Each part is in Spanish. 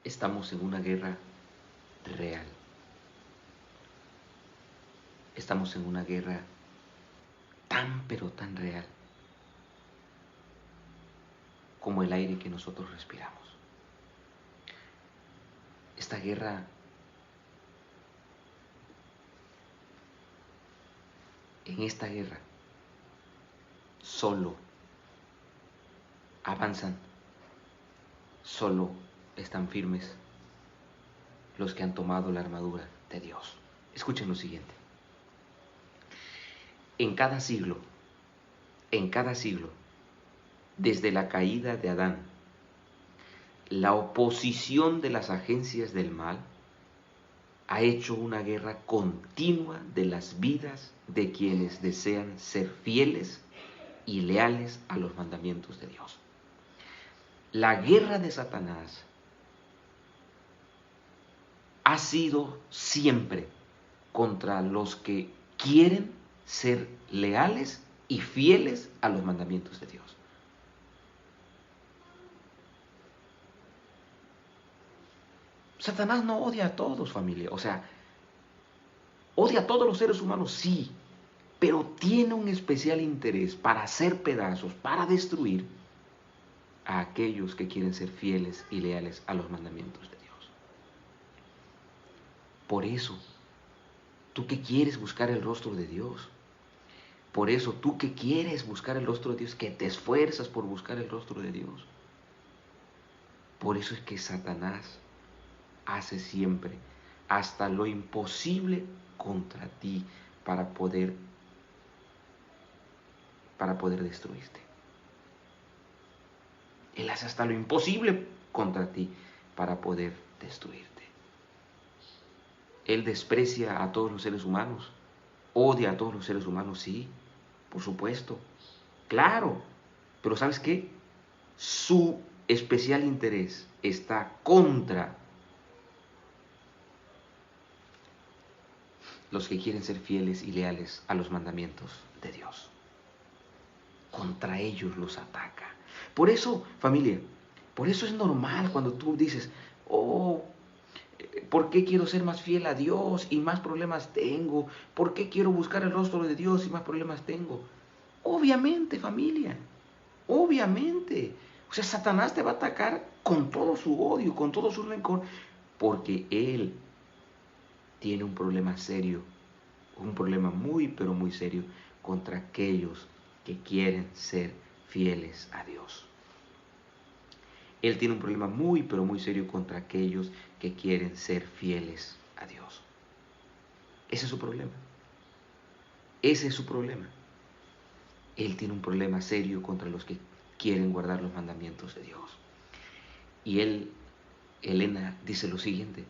Estamos en una guerra real. Estamos en una guerra tan pero tan real como el aire que nosotros respiramos. Esta guerra en esta guerra solo avanzan, solo están firmes los que han tomado la armadura de Dios. Escuchen lo siguiente. En cada siglo, desde la caída de Adán, la oposición de las agencias del mal ha hecho una guerra continua de las vidas de quienes desean ser fieles y leales a los mandamientos de Dios. La guerra de Satanás ha sido siempre contra los que quieren ser leales y fieles a los mandamientos de Dios. Satanás no odia a todos, familia. O sea, odia a todos los seres humanos, sí, pero tiene un especial interés para hacer pedazos, para destruir a aquellos que quieren ser fieles y leales a los mandamientos de Dios. Por eso, tú que quieres buscar el rostro de Dios, por eso tú que quieres buscar el rostro de Dios, que te esfuerzas por buscar el rostro de Dios, por eso es que Satanás hace siempre hasta lo imposible contra ti para poder destruirte. Él hace hasta lo imposible contra ti para poder destruirte. Él desprecia a todos los seres humanos, odia a todos los seres humanos, sí, por supuesto, claro, pero ¿sabes qué? Su especial interés está contra los que quieren ser fieles y leales a los mandamientos de Dios. Contra ellos los ataca. Por eso, familia, por eso es normal cuando tú dices, oh, ¿por qué quiero ser más fiel a Dios y más problemas tengo? ¿Por qué quiero buscar el rostro de Dios y más problemas tengo? Obviamente, familia, obviamente. O sea, Satanás te va a atacar con todo su odio, con todo su rencor, porque él tiene un problema serio, un problema muy, pero muy serio contra aquellos que quieren ser fieles a Dios. Él tiene un problema muy, pero muy serio contra aquellos que quieren ser fieles a Dios. Ese es su problema. Ese es su problema. Él tiene un problema serio contra los que quieren guardar los mandamientos de Dios. Y Elena dice lo siguiente.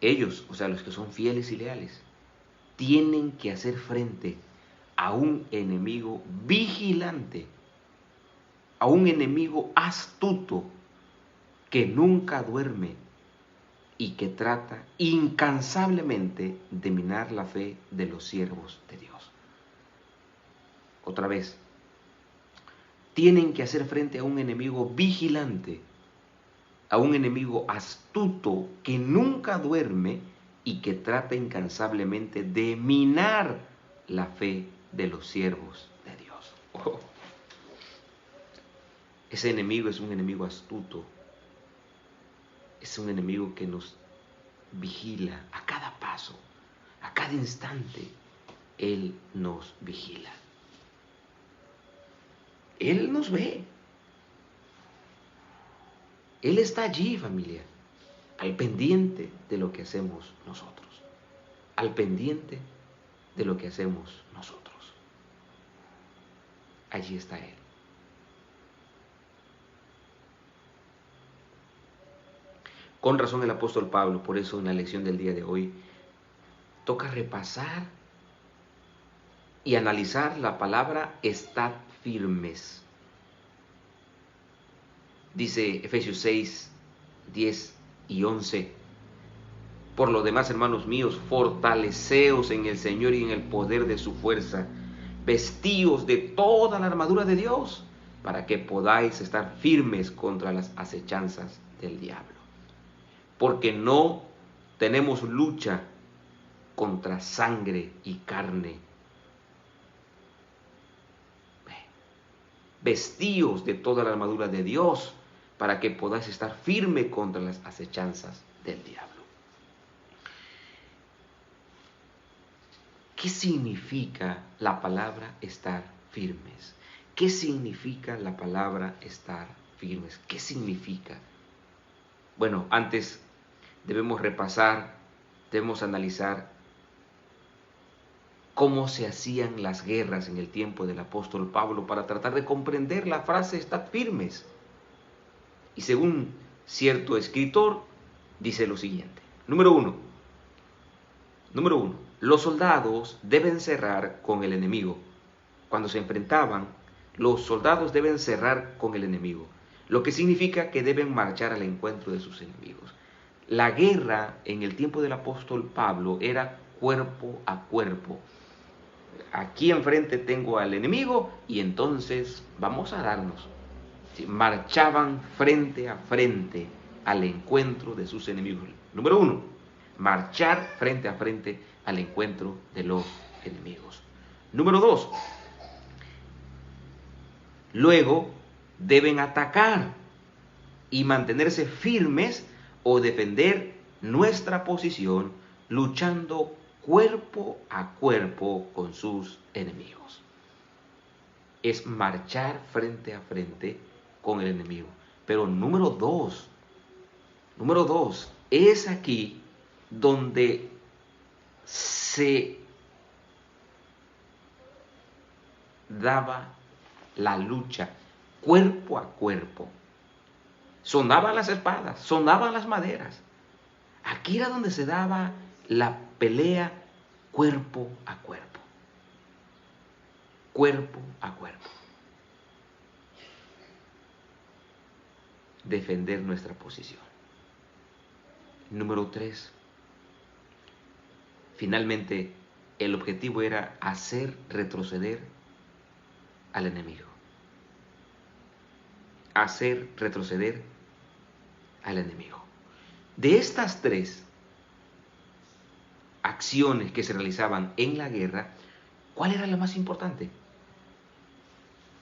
Ellos, o sea, los que son fieles y leales, tienen que hacer frente a un enemigo vigilante, a un enemigo astuto que nunca duerme y que trata incansablemente de minar la fe de los siervos de Dios. Otra vez, tienen que hacer frente a un enemigo vigilante, a un enemigo astuto que nunca duerme y que trata incansablemente de minar la fe de los siervos de Dios. Oh. Ese enemigo es un enemigo astuto, es un enemigo que nos vigila a cada paso, a cada instante. Él nos vigila. Él nos ve. Él está allí, familia, al pendiente de lo que hacemos nosotros, al pendiente de lo que hacemos nosotros. Allí está Él. Con razón el apóstol Pablo, por eso en la lección del día de hoy, toca repasar y analizar la palabra estad firmes. Dice Efesios 6, 10 y 11. Por lo demás, hermanos míos, fortaleceos en el Señor y en el poder de su fuerza. Vestíos de toda la armadura de Dios, para que podáis estar firmes contra las acechanzas del diablo. Porque no tenemos lucha contra sangre y carne. Vestíos de toda la armadura de Dios para que podáis estar firme contra las acechanzas del diablo. ¿Qué significa la palabra estar firmes? ¿Qué significa la palabra estar firmes? ¿Qué significa? Bueno, antes debemos repasar, debemos analizar cómo se hacían las guerras en el tiempo del apóstol Pablo para tratar de comprender la frase "estad firmes". Y según cierto escritor, dice lo siguiente. Número uno, los soldados deben cerrar con el enemigo. Cuando se enfrentaban, los soldados deben cerrar con el enemigo, lo que significa que deben marchar al encuentro de sus enemigos. La guerra en el tiempo del apóstol Pablo era cuerpo a cuerpo. Aquí enfrente tengo al enemigo y entonces vamos a darnos. Marchaban frente a frente al encuentro de sus enemigos. Número uno, marchar frente a frente al encuentro de los enemigos. Número dos, luego deben atacar y mantenerse firmes o defender nuestra posición luchando cuerpo a cuerpo con sus enemigos. Es marchar frente a frente con el enemigo. Pero número dos, es aquí donde se daba la lucha cuerpo a cuerpo. Sonaban las espadas, sonaban las maderas. Aquí era donde se daba la pelea cuerpo a cuerpo. Cuerpo a cuerpo. Defender nuestra posición. Número 3. Finalmente, el objetivo era hacer retroceder al enemigo. Hacer retroceder al enemigo. De estas 3 acciones que se realizaban en la guerra, ¿cuál era la más importante?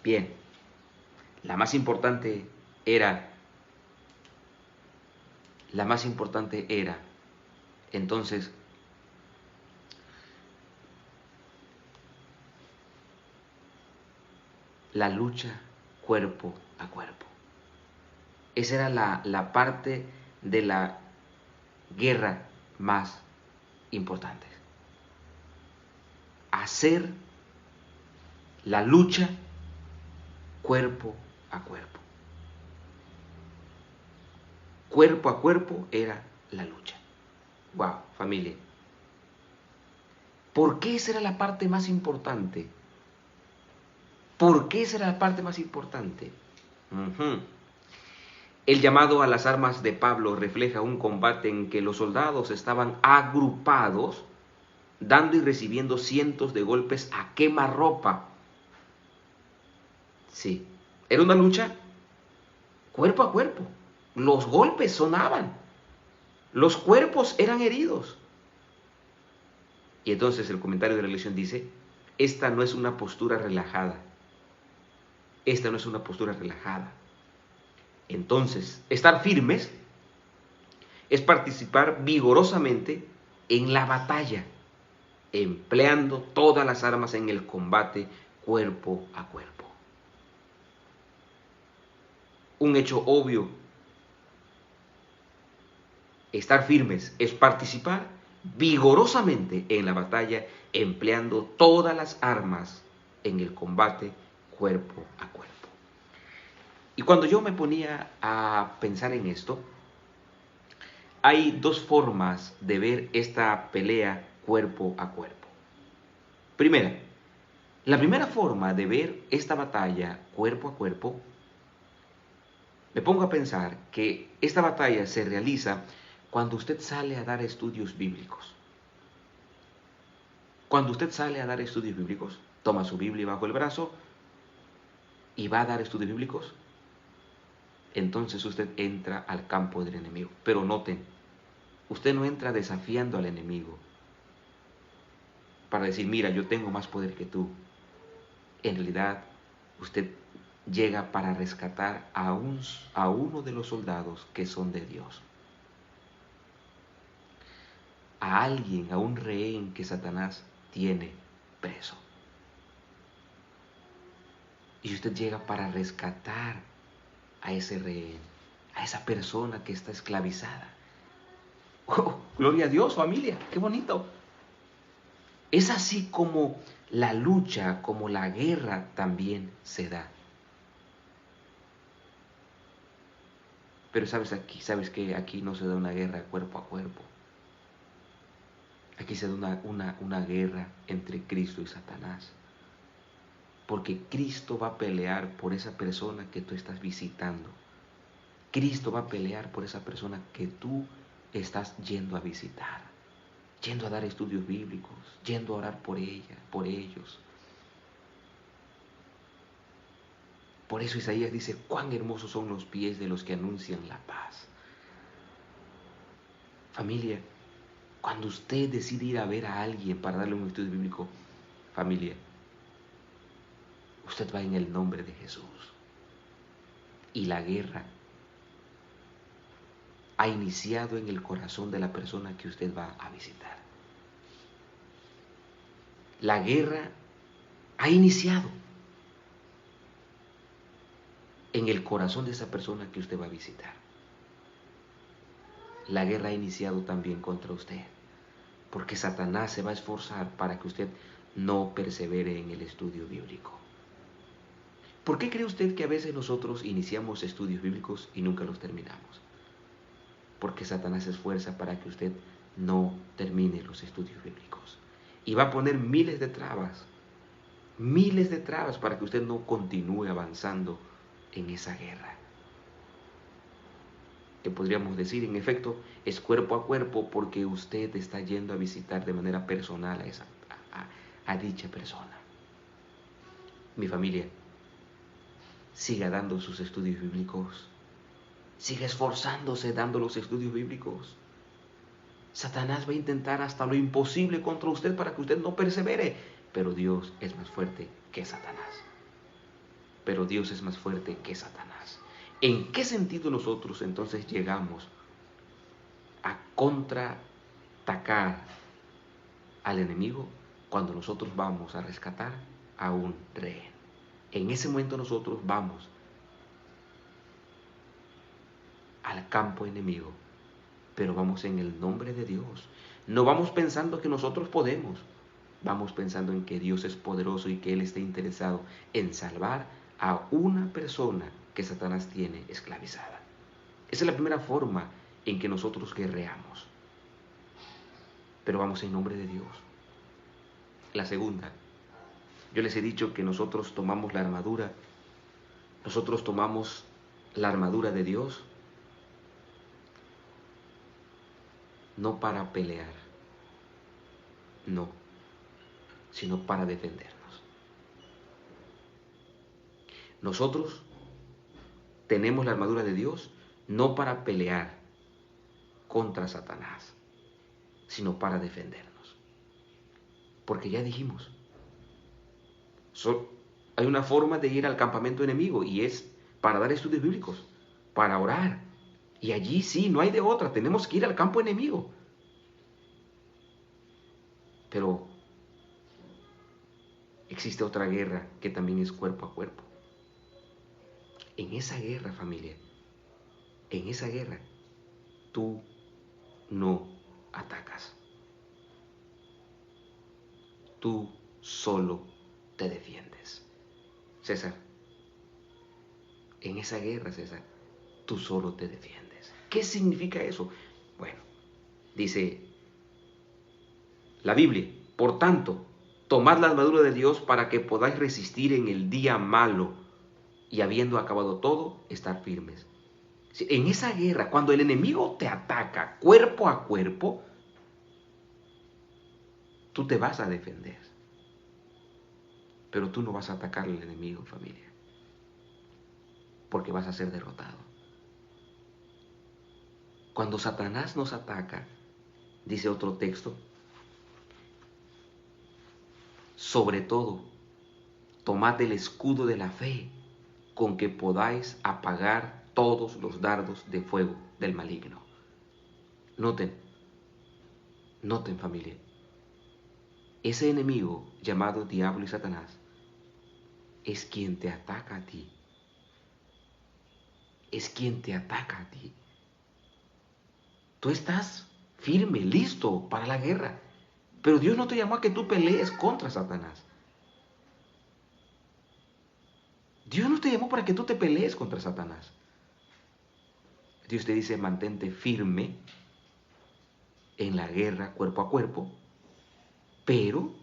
Bien, la más importante era entonces la lucha cuerpo a cuerpo. Esa era la parte de la guerra más importante. Hacer la lucha cuerpo a cuerpo. Cuerpo a cuerpo era la lucha. Wow, familia. ¿Por qué esa era la parte más importante? ¿Por qué esa era la parte más importante? El llamado a las armas de Pablo refleja un combate en que los soldados estaban agrupados, dando y recibiendo cientos de golpes a quemarropa. Sí, era una lucha cuerpo a cuerpo. Los golpes sonaban, los cuerpos eran heridos. Y entonces el comentario de la lección dice, esta no es una postura relajada. Esta no es una postura relajada. Entonces, estar firmes es participar vigorosamente en la batalla, empleando todas las armas en el combate cuerpo a cuerpo. Un hecho obvio. Estar firmes es participar vigorosamente en la batalla, empleando todas las armas en el combate cuerpo a cuerpo. Y cuando yo me ponía a pensar en esto, hay 2 formas de ver esta pelea cuerpo a cuerpo. Primera, la primera forma de ver esta batalla cuerpo a cuerpo, me pongo a pensar que esta batalla se realiza cuando usted sale a dar estudios bíblicos. Cuando usted sale a dar estudios bíblicos, toma su Biblia bajo el brazo y va a dar estudios bíblicos, entonces usted entra al campo del enemigo. Pero noten, usted no entra desafiando al enemigo para decir, mira, yo tengo más poder que tú. En realidad, usted llega para rescatar a uno de los soldados que son de Dios. A alguien, a un rehén que Satanás tiene preso. Y usted llega para rescatar a ese rehén, a esa persona que está esclavizada. ¡Oh, gloria a Dios, familia! ¡Qué bonito! Es así como la lucha, como la guerra también se da. Pero sabes que aquí no se da una guerra cuerpo a cuerpo. Aquí se da una guerra entre Cristo y Satanás. Porque Cristo va a pelear por esa persona que tú estás visitando. Cristo va a pelear por esa persona que tú estás yendo a visitar, yendo a dar estudios bíblicos, yendo a orar por ella, por ellos. Por eso Isaías dice, cuán hermosos son los pies de los que anuncian la paz. Familia, cuando usted decide ir a ver a alguien para darle un estudio bíblico, familia, usted va en el nombre de Jesús. Y la guerra ha iniciado en el corazón de la persona que usted va a visitar. La guerra ha iniciado en el corazón de esa persona que usted va a visitar. La guerra ha iniciado también contra usted, porque Satanás se va a esforzar para que usted no persevere en el estudio bíblico. ¿Por qué cree usted que a veces nosotros iniciamos estudios bíblicos y nunca los terminamos? Porque Satanás se esfuerza para que usted no termine los estudios bíblicos. Y va a poner miles de trabas para que usted no continúe avanzando en esa guerra. Que podríamos decir, en efecto, es cuerpo a cuerpo porque usted está yendo a visitar de manera personal a dicha persona. Mi familia, siga dando sus estudios bíblicos. Siga esforzándose dando los estudios bíblicos. Satanás va a intentar hasta lo imposible contra usted para que usted no persevere. Pero Dios es más fuerte que Satanás. Pero Dios es más fuerte que Satanás. ¿En qué sentido nosotros entonces llegamos a contraatacar al enemigo? Cuando nosotros vamos a rescatar a un rehén. En ese momento nosotros vamos al campo enemigo, pero vamos en el nombre de Dios. No vamos pensando que nosotros podemos. Vamos pensando en que Dios es poderoso y que Él está interesado en salvar a una persona que Satanás tiene esclavizada. Esa es la primera forma en que nosotros guerreamos. Pero vamos en nombre de Dios. La segunda, yo les he dicho que nosotros tomamos la armadura. Nosotros tomamos la armadura de Dios no para pelear, no, sino para defendernos. Nosotros tenemos la armadura de Dios no para pelear contra Satanás, sino para defendernos. Porque ya dijimos, hay una forma de ir al campamento enemigo y es para dar estudios bíblicos, para orar. Y allí sí, no hay de otra, tenemos que ir al campo enemigo. Pero existe otra guerra que también es cuerpo a cuerpo. En esa guerra, familia, en esa guerra, tú no atacas. Tú solo te defiendes. César, en esa guerra, César, tú solo te defiendes. ¿Qué significa eso? Bueno, dice la Biblia, por tanto, tomad la armadura de Dios para que podáis resistir en el día malo y habiendo acabado todo, estar firmes. En esa guerra, cuando el enemigo te ataca cuerpo a cuerpo, tú te vas a defender. Pero tú no vas a atacar al enemigo, familia. porque vas a ser derrotado. Cuando Satanás nos ataca, dice otro texto, sobre todo, tomad el escudo de la fe, con que podáis apagar todos los dardos de fuego del maligno. Noten, noten familia, ese enemigo llamado diablo y Satanás es quien te ataca a ti. Es quien te ataca a ti. Tú estás firme, listo para la guerra. Pero Dios no te llamó a que tú pelees contra Satanás. Dios no te llamó para que tú te pelees contra Satanás. Dios te dice, mantente firme en la guerra cuerpo a cuerpo, pero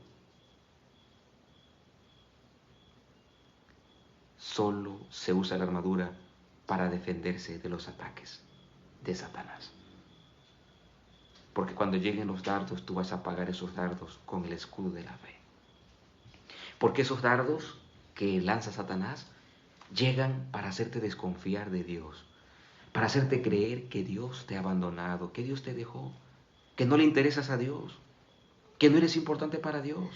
solo se usa la armadura para defenderse de los ataques de Satanás. Porque cuando lleguen los dardos, tú vas a apagar esos dardos con el escudo de la fe. Porque esos dardos que lanza Satanás llegan para hacerte desconfiar de Dios, para hacerte creer que Dios te ha abandonado, que Dios te dejó, que no le interesas a Dios, que no eres importante para Dios.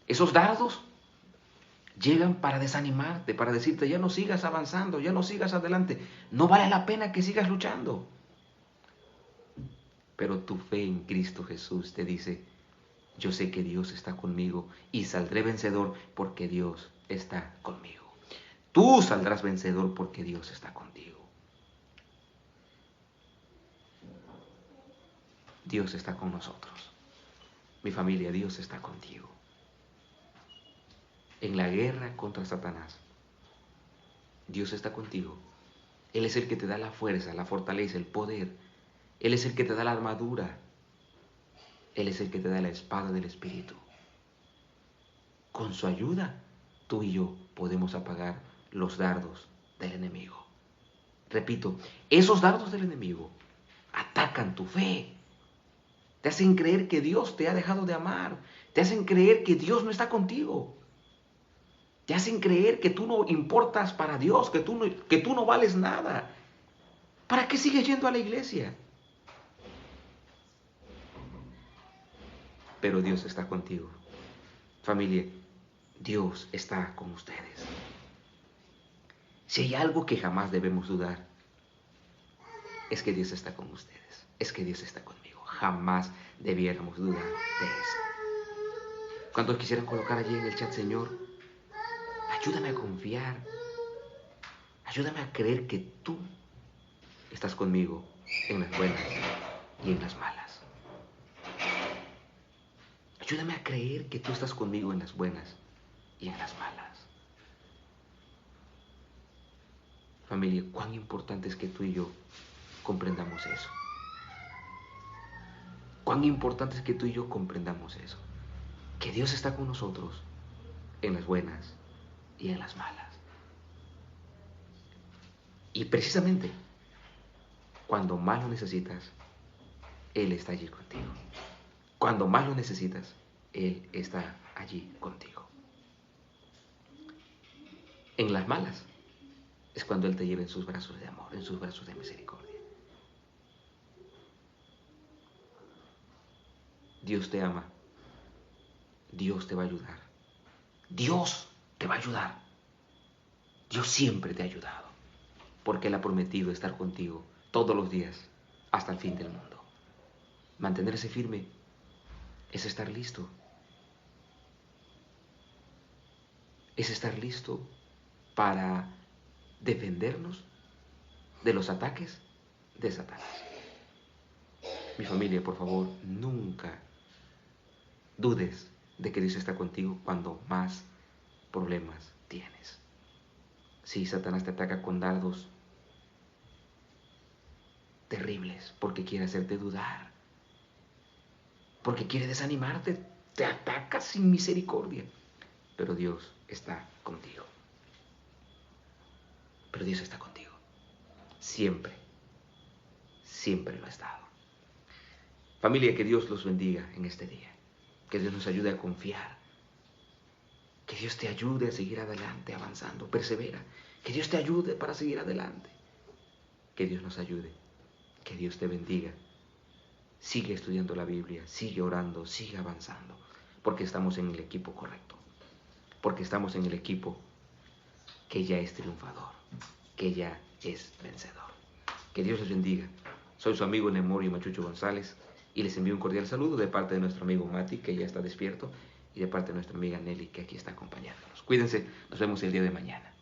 Esos dardos llegan para desanimarte, para decirte, ya no sigas avanzando, ya no sigas adelante, no vale la pena que sigas luchando. Pero tu fe en Cristo Jesús te dice, yo sé que Dios está conmigo y saldré vencedor porque Dios está conmigo. Tú saldrás vencedor porque Dios está contigo. Dios está con nosotros. Mi familia, Dios está contigo. En la guerra contra Satanás, Dios está contigo. Él es el que te da la fuerza, la fortaleza, el poder. Él es el que te da la armadura. Él es el que te da la espada del Espíritu. Con su ayuda, tú y yo podemos apagar los dardos del enemigo. Repito, esos dardos del enemigo atacan tu fe. Te hacen creer que Dios te ha dejado de amar. Te hacen creer que Dios no está contigo. Te hacen creer que tú no importas para Dios, que tú no vales nada. ¿Para qué sigues yendo a la iglesia? Pero Dios está contigo. Familia, Dios está con ustedes. Si hay algo que jamás debemos dudar, es que Dios está con ustedes. Es que Dios está conmigo. Jamás debiéramos dudar de eso. ¿Cuántos quisieran colocar allí en el chat, Señor? Ayúdame a confiar. Ayúdame a creer que tú estás conmigo en las buenas y en las malas. Ayúdame a creer que tú estás conmigo en las buenas y en las malas. Familia, cuán importante es que tú y yo comprendamos eso. Cuán importante es que tú y yo comprendamos eso. Que Dios está con nosotros en las buenas y en las malas. Y precisamente cuando más lo necesitas, Él está allí contigo. Cuando más lo necesitas, Él está allí contigo. En las malas es cuando Él te lleva en sus brazos de amor, en sus brazos de misericordia. Dios te ama. Dios te va a ayudar. Dios te va a ayudar. Dios siempre te ha ayudado. Porque Él ha prometido estar contigo todos los días hasta el fin del mundo. Mantenerse firme es estar listo. Es estar listo para defendernos de los ataques de Satanás. Mi familia, por favor, nunca dudes de que Dios está contigo cuando más problemas tienes. Si Satanás te ataca con dardos terribles porque quiere hacerte dudar, porque quiere desanimarte, te ataca sin misericordia. Pero Dios está contigo. Pero Dios está contigo. Siempre. Siempre lo ha estado. Familia, que Dios los bendiga en este día. Que Dios nos ayude a confiar. Que Dios te ayude a seguir adelante, avanzando. Persevera. Que Dios te ayude para seguir adelante. Que Dios nos ayude. Que Dios te bendiga. Sigue estudiando la Biblia, sigue orando, sigue avanzando. Porque estamos en el equipo correcto. Porque estamos en el equipo que ya es triunfador. Que ya es vencedor. Que Dios les bendiga. Soy su amigo Nemorio Machucho González y les envío un cordial saludo de parte de nuestro amigo Mati, que ya está despierto, y de parte de nuestra amiga Nelly, que aquí está acompañándonos. Cuídense, nos vemos el día de mañana.